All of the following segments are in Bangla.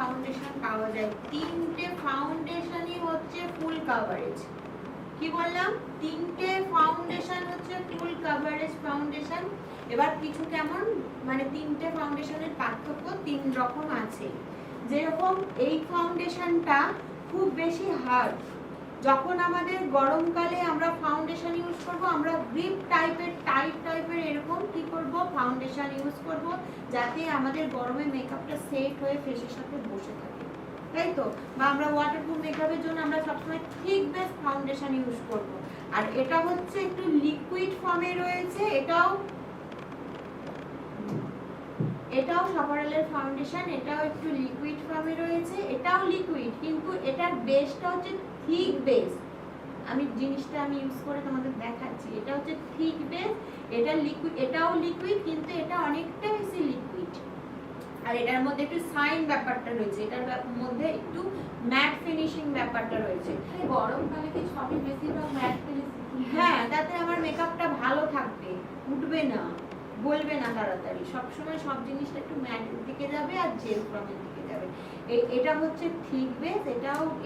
ফাউন্ডেশন পাওয়া যায়, তিনটে ফাউন্ডেশনই হচ্ছে ফুল কাভারেজ। কি বললাম? তিনটে ফাউন্ডেশন হচ্ছে ফুল কাভারেজ ফাউন্ডেশন। এবার কিছু কেমন, মানে তিনটে ফাউন্ডেশনের পার্থক্য তিন রকম আছে। যেরকম এই ফাউন্ডেশনটা খুব বেশি হার্ড, যখন আমাদের গরমকালে আমরা ফাউন্ডেশন ইউজ করব, আমরা গ্রিপ টাইপের টাইট টাইপের এরকম কি করব ফাউন্ডেশন ইউজ করব, যাতে আমাদের গরমে মেকআপটা সেট হয়ে ফেসের সাথে বসে থাকে, তাই তো? বা আমরা ওয়াটারপ্রুফ মেকআপের জন্য আমরা সবসময় থিক বেস ফাউন্ডেশন ইউজ করব। আর এটা হচ্ছে একটু লিকুইড ফর্মে রয়েছে, এটাও সপারেলের ফাউন্ডেশন, এটাও একটু লিকুইড ফর্মে রয়েছে, এটাও লিকুইড, কিন্তু এটার বেসটা হচ্ছে থিক বেস। আমি জিনিসটা ইউজ করে তোমাদের দেখাচ্ছি। এটা হচ্ছে থিক বেস, এটা লিকুইড, এটাও লিকুইড, কিন্তু এটা অনেকটা বেশি লিকুইড। আর এটার মধ্যে একটু শাইন ব্যাপারটা রয়েছে, এটার মধ্যে একটু ম্যাট ফিনিশিং ব্যাপারটা রয়েছে। গরমকালে কি সবই বেশিরভাগ ম্যাট ফিনিশিং? হ্যাঁ, তাতে আমার মেকআপটা ভালো থাকবে, উঠবে না, বলবে না তাড়াতাড়ি। সবসময় সব জিনিসটা একটু ম্যাটের দিকে যাবে আর জেল ফর্মের দিকে যাবে। এটা হচ্ছে থিক বেস,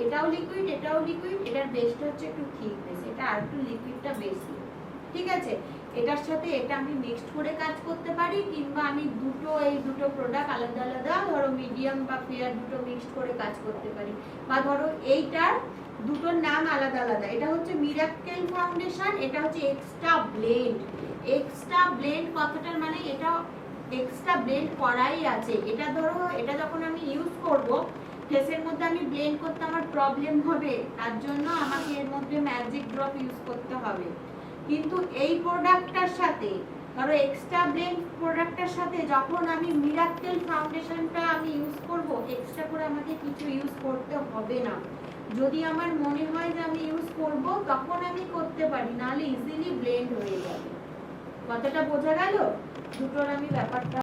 এটাও লিকুইড, এটাও লিকুইড, এটার বেসটা হচ্ছে একটু থিক বেস, এটা আর একটু লিকুইডটা বেশি। ঠিক আছে, এটার সাথে এটা আমি মিক্সড করে কাজ করতে পারি, কিংবা আমি এই দুটো প্রোডাক্ট আলাদা আলাদা, ধরো মিডিয়াম বা ফেয়ার দুটো মিক্সড করে কাজ করতে পারি। বা ধরো এইটার দুটোর নাম আলাদা আলাদা, এটা হচ্ছে মিরাকেল ফাউন্ডেশন, এটা হচ্ছে এক্সট্রা ব্লেন্ড। এক্সট্রা ব্লেন্ড কথাটার মানে এটা এক্সট্রা ব্লেন্ড করাই আছে। এটা ধরো, এটা যখন আমি ইউজ করব ফেসের মধ্যে আমি ব্লেন্ড করতে আমার প্রবলেম হবে, তার জন্য আমাকে এর মধ্যে ম্যাজিক ড্রপ ইউজ করতে হবে। কিন্তু এই প্রোডাক্টটার সাথে, ধরো এক্সট্রা ব্লেন্ড প্রোডাক্টটার সাথে যখন আমি মিরাকেল ফাউন্ডেশনটা আমি ইউজ করব, এক্সট্রা করে আমাকে কিছু ইউজ করতে হবে না। যদি আমার মনে হয় যে আমি ইউজ করব, তখন আমি করতে পারি, নাহলে ইজিলি ব্লেন্ড হয়ে যাবে। কথাটা বোঝা গেল? দুটোর আমি ব্যাপারটা